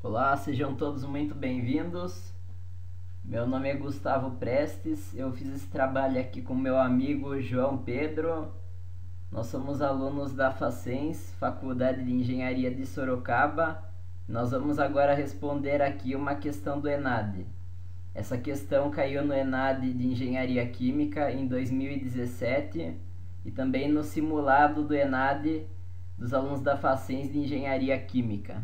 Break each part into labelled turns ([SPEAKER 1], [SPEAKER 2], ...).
[SPEAKER 1] Olá, sejam todos muito bem-vindos. Meu nome é Gustavo Prestes, eu fiz esse trabalho aqui com meu amigo João Pedro. Nós somos alunos da Facens, Faculdade de Engenharia de Sorocaba. Nós vamos agora responder aqui uma questão do ENAD. Essa questão caiu no ENAD de Engenharia Química em 2017 e também no simulado do ENAD dos alunos da Facens de Engenharia Química.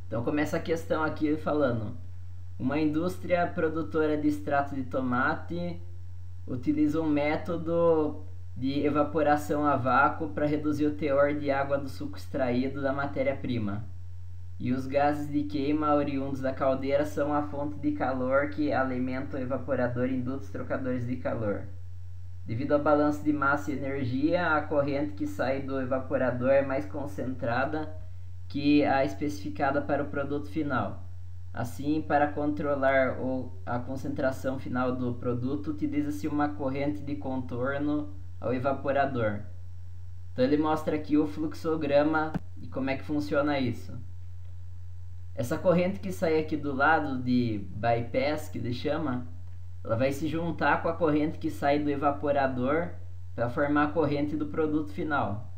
[SPEAKER 1] Então começa a questão aqui falando: uma indústria produtora de extrato de tomate utiliza um método de evaporação a vácuo para reduzir o teor de água do suco extraído da matéria-prima. E os gases de queima oriundos da caldeira são a fonte de calor que alimenta o evaporador e induz os trocadores de calor. Devido ao balanço de massa e energia, a corrente que sai do evaporador é mais concentrada que a especificada para o produto final. Assim, para controlar a concentração final do produto, utiliza-se uma corrente de contorno ao evaporador. Então ele mostra aqui o fluxograma e como é que funciona isso. Essa corrente que sai aqui do lado de bypass, que ele chama, ela vai se juntar com a corrente que sai do evaporador para formar a corrente do produto final.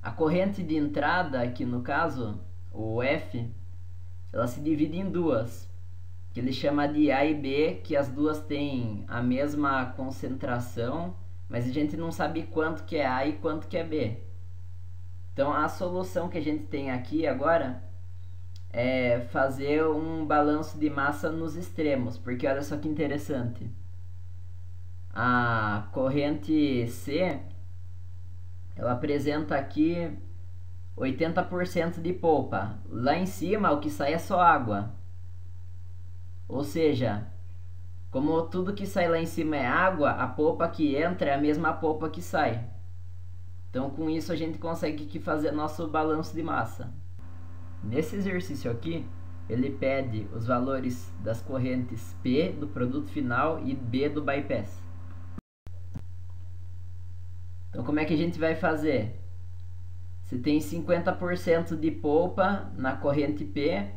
[SPEAKER 1] A corrente de entrada, aqui no caso, o F, ela se divide em duas, que ele chama de A e B, que as duas têm a mesma concentração, mas a gente não sabe quanto que é A e quanto que é B. Então a solução que a gente tem aqui agora é fazer um balanço de massa nos extremos, porque olha só que interessante. A corrente C, ela apresenta aqui 80% de polpa. Lá em cima o que sai é só água. Ou seja, como tudo que sai lá em cima é água, a polpa que entra é a mesma polpa que sai. Então com isso a gente consegue aqui fazer nosso balanço de massa. Nesse exercício aqui, ele pede os valores das correntes P do produto final e B do bypass. Então como é que a gente vai fazer? Você tem 50% de polpa na corrente P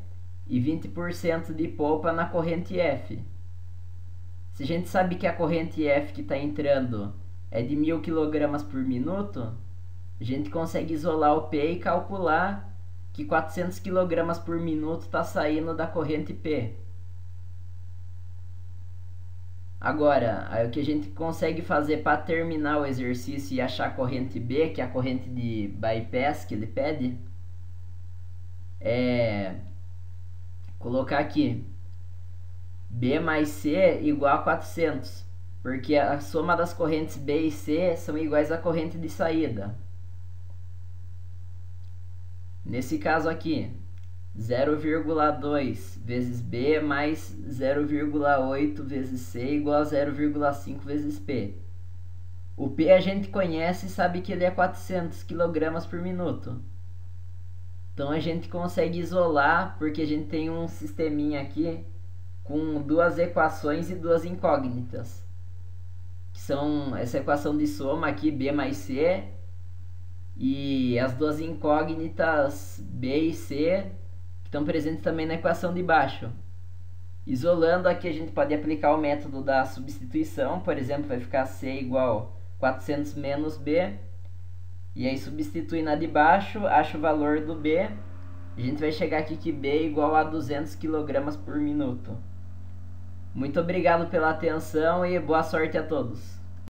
[SPEAKER 1] e 20% de polpa na corrente F. Se a gente sabe que a corrente F que está entrando é de 1000 kg por minuto, a gente consegue isolar o P e calcular que 400 kg por minuto está saindo da corrente P. Agora, aí o que a gente consegue fazer para terminar o exercício e achar a corrente B, que é a corrente de bypass que ele pede, é colocar aqui B mais C igual a 400, porque a soma das correntes B e C são iguais à corrente de saída. Nesse caso aqui, 0,2 vezes B mais 0,8 vezes C igual a 0,5 vezes P. O P a gente conhece e sabe que ele é 400 kg por minuto. Então a gente consegue isolar, porque a gente tem um sisteminha aqui com duas equações e duas incógnitas. Que são essa equação de soma aqui, B mais C, e as duas incógnitas B e C, que estão presentes também na equação de baixo. Isolando aqui a gente pode aplicar o método da substituição, por exemplo, vai ficar C igual a 400 menos B, e aí substitui na de baixo, acha o valor do B, a gente vai chegar aqui que B é igual a 200 kg por minuto. Muito obrigado pela atenção e boa sorte a todos!